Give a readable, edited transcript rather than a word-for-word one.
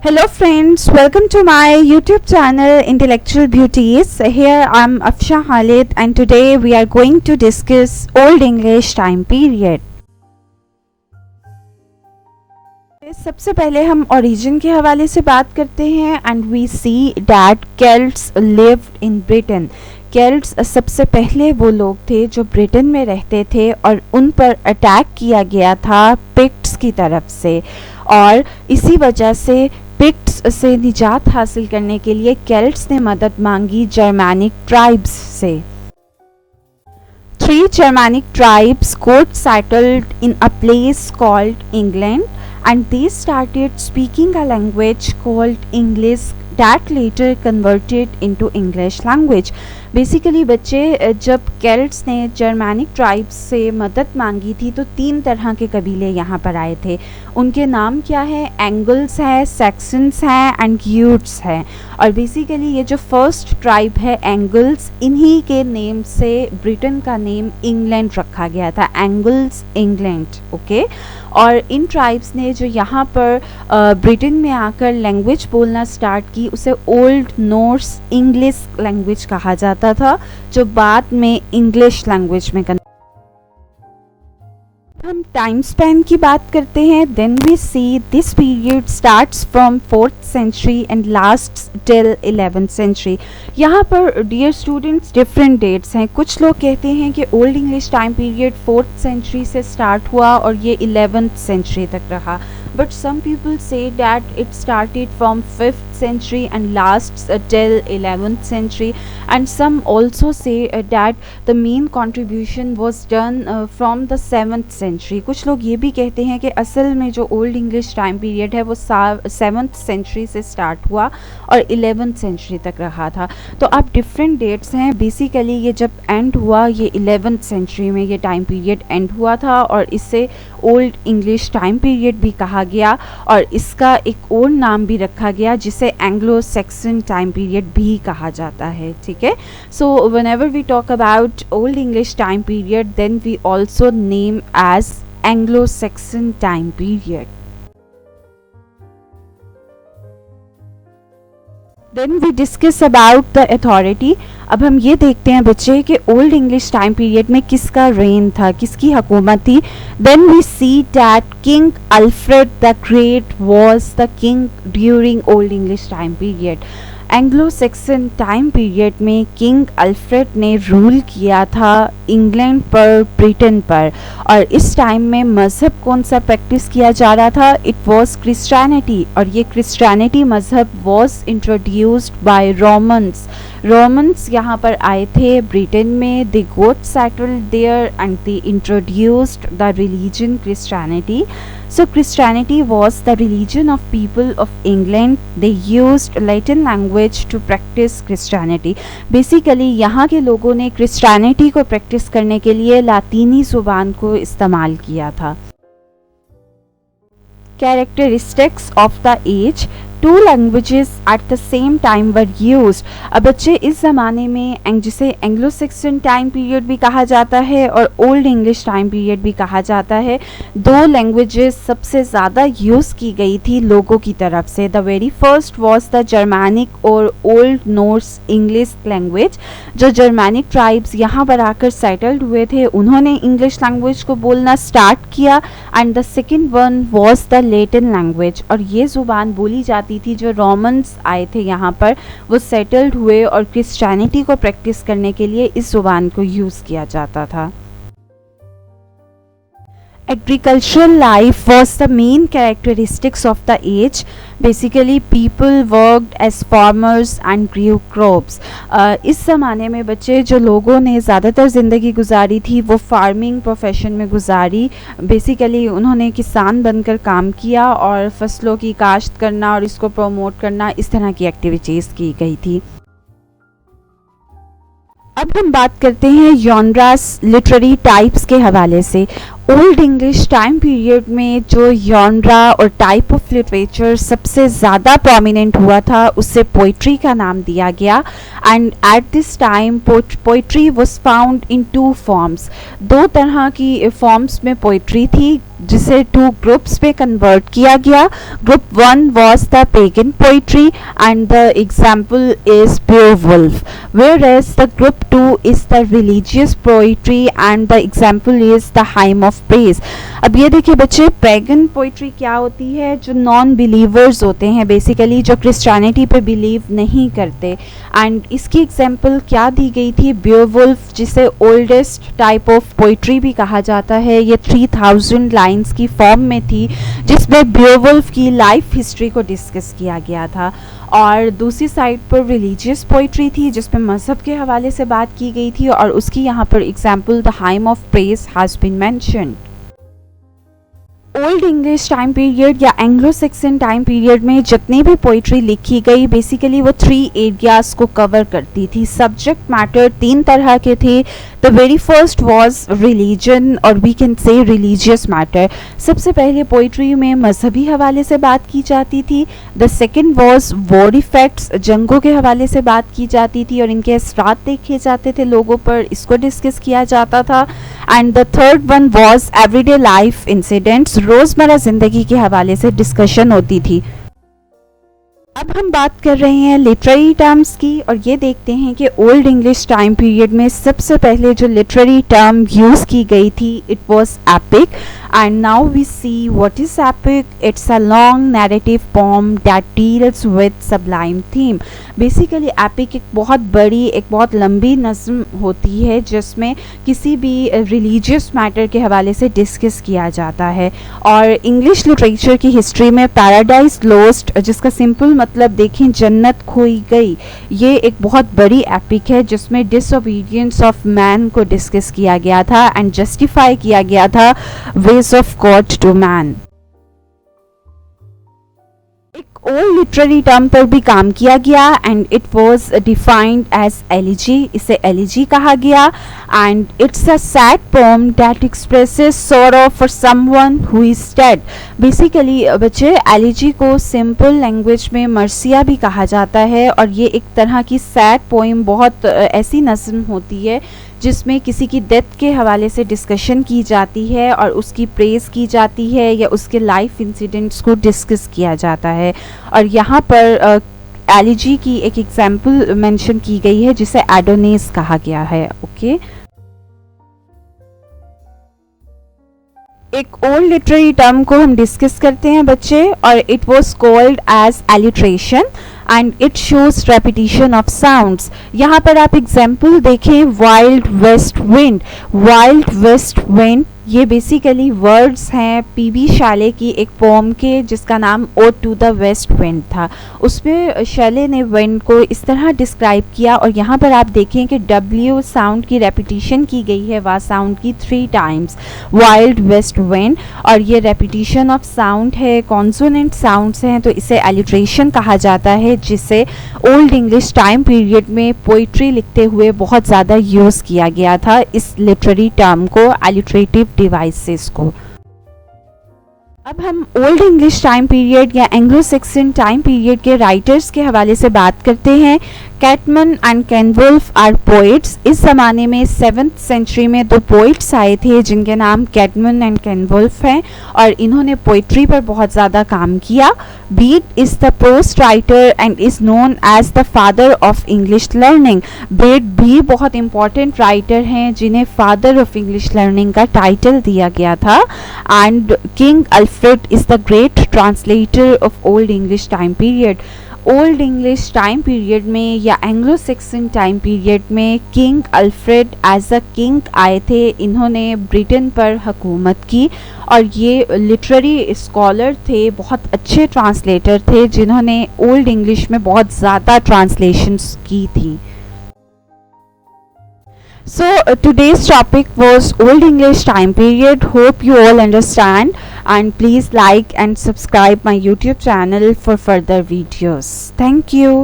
Hello friends, welcome to my YouTube channel Intellectual Beauties. Here I'm Afsha Khalid and today we are going to discuss Old English time period. सबसे पहले हम origin के हवाले से बात करते हैं and we see that Celts lived in Britain. Celts सबसे पहले वो लोग थे जो ब्रिटेन में रहते थे और उन पर अटैक किया गया था पिक्ट्स की तरफ से, और इसी वजह से पिक्ट्स से निजात हासिल करने के लिए केल्ट्स ने मदद मांगी जर्मैनिक ट्राइब्स से. 3 Germanic tribes got settled in a place called England and they started speaking a language called English that later converted into English language. Basically बच्चे, जब केल्ट्स ने जर्मैनिक ट्राइब्स से मदद मांगी थी तो 3 तरह के कबीले यहाँ पर आए थे. उनके नाम क्या है? एंगल्स है, सैक्सन्स हैं एंड यूट्स हैं. और बेसिकली ये जो फर्स्ट ट्राइब है एंगल्स, इन्हीं के नेम से ब्रिटेन का नेम इंग्लैंड रखा गया था. Angles England, okay. और इन ट्राइब्स ने जो यहाँ पर ब्रिटेन में आकर लैंग्वेज बोलना स्टार्ट की उसे ओल्ड नॉर्स इंग्लिश लैंग्वेज कहा जाता था, जो बाद में इंग्लिश लैंग्वेज में हम टाइम स्पैन की बात करते हैं. Then we see this period starts from 4th century and lasts till 11th century. यहाँ पर डियर स्टूडेंट्स डिफरेंट डेट्स हैं. कुछ लोग कहते हैं कि old English time period 4th century से स्टार्ट हुआ और ये 11th century तक रहा, but some people say that it started from 5th century and lasts till 11th century, and some also say that the main contribution was done from the 7th century. कुछ लोग ये भी कहते हैं कि असल में जो ओल्ड इंग्लिश टाइम पीरियड है वो 7th century से स्टार्ट हुआ और 11th century तक रहा था. तो अब डिफरेंट डेट्स हैं. बेसिकली ये जब एंड हुआ, ये 11th century में ये टाइम पीरियड एंड हुआ था और इससे ओल्ड इंग्लिश टाइम पीरियड भी कहा गया और इसका एक और नाम भी रखा गया जिसे एंग्लो सैक्सन टाइम पीरियड भी कहा जाता है. ठीक है. So whenever we talk about Old English time period then we also name as Anglo Saxon time period. Then we discuss about the authority. अब हम ये देखते हैं बच्चे कि ओल्ड इंग्लिश टाइम पीरियड में किसका रेन था, किसकी हुकूमत थी. Then we see that king Alfred the great was the king during Old English time period. Anglo Saxon time period में किंग अल्फ्रेड ने रूल किया था इंग्लैंड पर, ब्रिटेन पर, और इस टाइम में मज़हब कौन सा प्रैक्टिस किया जा रहा था? It was Christianity. और ये क्रिश्चियनिटी मज़हब वाज इंट्रोड्यूस्ड बाय रोमन्स यहाँ पर आए थे ब्रिटेन में. They got settled there and they introduced the religion Christianity. So Christianity was the religion of people of England. They used Latin language to practice Christianity. Basically यहाँ के लोगों ने Christianity को प्रैक्टिस करने के लिए लातीनी ज़ुबान को इस्तेमाल किया था. Characteristics of the age. 2 languages at the same time were used. अब बच्चे, इस ज़माने में जिसे एंग्लो सैक्सन टाइम पीरियड भी कहा जाता है और ओल्ड इंग्लिश टाइम पीरियड भी कहा जाता है, 2 लैंग्वेजेस सबसे ज़्यादा यूज़ की गई थी लोगों की तरफ से. The very first was the Germanic और ओल्ड नॉर्स इंग्लिश लैंग्वेज. जो जर्मैनिक ट्राइब्स यहाँ पर आकर सेटल्ड हुए थे उन्होंने इंग्लिश लैंग्वेज को बोलना स्टार्ट किया. And the second one was the Latin language, और ये ज़ुबान बोली जाती थी जो रोमन्स आए थे यहाँ पर, वो सेटल्ड हुए और क्रिश्चियनिटी को प्रैक्टिस करने के लिए इस ज़ुबान को यूज़ किया जाता था. Agricultural life was the main characteristics of the age. Basically people worked as farmers and grew crops. इस ज़माने में बच्चे, जो लोगों ने ज़्यादातर ज़िंदगी गुजारी थी वो फार्मिंग प्रोफेशन में गुजारी. बेसिकली उन्होंने किसान बनकर काम किया और फसलों की काश्त करना और इसको प्रमोट करना, इस तरह की एक्टिविटीज़ की गई थी. अब हम बात करते हैं जॉनरास लिटरेरी टाइप्स के हवाले से. ओल्ड इंग्लिश टाइम पीरियड में जो जॉनरा और टाइप ऑफ लिटरेचर सबसे ज़्यादा प्रोमिनेंट हुआ था उसे पोइट्री का नाम दिया गया। And at this time poetry was found in two forms, दो तरह की फॉर्म्स में पोइट्री थी जिसे टू ग्रुप्स में कन्वर्ट किया गया। Group one was the pagan poetry and the example is Beowulf, whereas the group 2 is the religious poetry and the example is the hymn of praise। अब ये देखिए बच्चे, पैगन पोइट्री क्या होती है? जो नॉन बिलीवर्स होते हैं, बेसिकली जो क्रिश्चियनिटी पे बिलीव नहीं करते। एंड इसकी एग्जाम्पल क्या दी गई थी? बेवुल्फ, जिसे ओल्डेस्ट टाइप ऑफ पोइट्री भी कहा जाता है। ये 3000 लाइन्स की फॉर्म में थी जिसमें बेवुल्फ की लाइफ हिस्ट्री को डिस्कस किया गया था। और दूसरी साइड पर रिलीजियस पोइट्री थी जिसमें मज़हब के हवाले से बात की गई थी और उसकी यहाँ पर example the hymn of praise has been mentioned. Old English time period या एंग्लो सेक्सन टाइम पीरियड में जितनी भी पोइट्री लिखी गई बेसिकली वो 3 एरियाज़ को कवर करती थी। सब्जेक्ट मैटर 3 तरह के थे। The very first was religion और we can say religious matter. सबसे पहले पोइट्री में मजहबी हवाले से बात की जाती थी। The second was war effects, जंगों के हवाले से बात की जाती थी और इनके असरात देखे जाते थे लोगों पर, इसको डिस्कस किया जाता था। And the third one was everyday life incidents, रोज़मर्रा ज़िंदगी के हवाले से डिस्कशन होती थी। अब हम बात कर रहे हैं लिटरेरी टर्म्स की और ये देखते हैं कि ओल्ड इंग्लिश टाइम पीरियड में सबसे पहले जो लिटरेरी टर्म यूज़ की गई थी it was epic. And now we see what is epic. It's a long narrative poem that deals with sublime theme. Basically epic एक बहुत बड़ी, एक बहुत लंबी नज़्म होती है जिसमें किसी भी रिलीजियस मैटर के हवाले से डिस्कस किया जाता है। और इंग्लिश लिटरेचर की हिस्ट्री में पैराडाइज लॉस्ट, जिसका सिंपल मतलब देखें जन्नत खोई गई, ये एक बहुत बड़ी एपिक है जिसमें डिसओबीडियंस ऑफ मैन को डिस्कस किया गया था एंड जस्टिफाई किया गया था ways of God to man. एक ओल्ड लिटरेरी टर्म पर भी काम किया गया and it was defined as elegy. इसे एलिजी कहा गया and it's a sad poem that expresses sorrow for someone who is dead. Basically बच्चे, एलिजी को सिंपल लैंग्वेज में मर्सिया भी कहा जाता है और ये एक तरह की सैड पोइम, बहुत ऐसी नज़्म होती है जिसमें किसी की डेथ के हवाले से डिस्कशन की जाती है और उसकी प्रेज़ की जाती है या उसके लाइफ इंसिडेंट्स को डिस्कस किया जाता है। और यहाँ पर एलिजी की एक एग्जाम्पल मेंशन की गई है जिसे एडोनिस कहा गया है। ओके, एक ओल्ड लिटरेरी टर्म को हम डिस्कस करते हैं बच्चे और it was called as alliteration and it shows repetition of sounds. यहाँ पर आप एग्जाम्पल देखें, wild west wind. Wild west wind ये बेसिकली वर्ड्स हैं पीबी शैले की एक पोम के जिसका नाम ode to the west wind था। उसमें शैले ने विंड को इस तरह डिस्क्राइब किया और यहाँ पर आप देखें कि डब्ल्यू साउंड की रेपिटेशन की गई है वाह साउंड की 3 टाइम्स, वाइल्ड वेस्ट विंड। और ये रेपिटेशन ऑफ साउंड है, कॉन्सोनेंट साउंड्स हैं, तो इसे एलिट्रेशन कहा जाता है जिसे ओल्ड इंग्लिश टाइम पीरियड में पोइट्री लिखते हुए बहुत ज़्यादा यूज़ किया गया था इस लिटरेरी टर्म को, एलिट्रेटिव डिवाइसेस को। अब हम ओल्ड इंग्लिश टाइम पीरियड या एंग्लो सेक्सन टाइम पीरियड के राइटर्स के हवाले से बात करते हैं। कैटमन एंड कैनवुल्फ आर पोइट्स। इस ज़माने में 7th सेंचुरी में 2 पोइट्स आए थे जिनके नाम कैटमन एंड कैनवुल्फ हैं और इन्होंने पोइट्री पर बहुत ज़्यादा काम किया। Bede is the post writer and is known as the father of English learning. Bede भी बहुत इंपॉर्टेंट राइटर हैं जिन्हें फादर ऑफ इंग्लिश लर्निंग का टाइटल दिया गया था। And king Alfred is the great translator of old English time period. Old English time period में या एंग्लो सेक्सन टाइम पीरियड में king Alfred as a king आए थे। इन्होंने ब्रिटेन पर हुकूमत की और ये लिटरेरी स्कॉलर थे, बहुत अच्छे ट्रांसलेटर थे जिन्होंने ओल्ड इंग्लिश में बहुत ज़्यादा ट्रांसलेशंस की थी। So today's topic was Old English time period. Hope you all understand and please like and subscribe my YouTube channel for further videos. Thank you.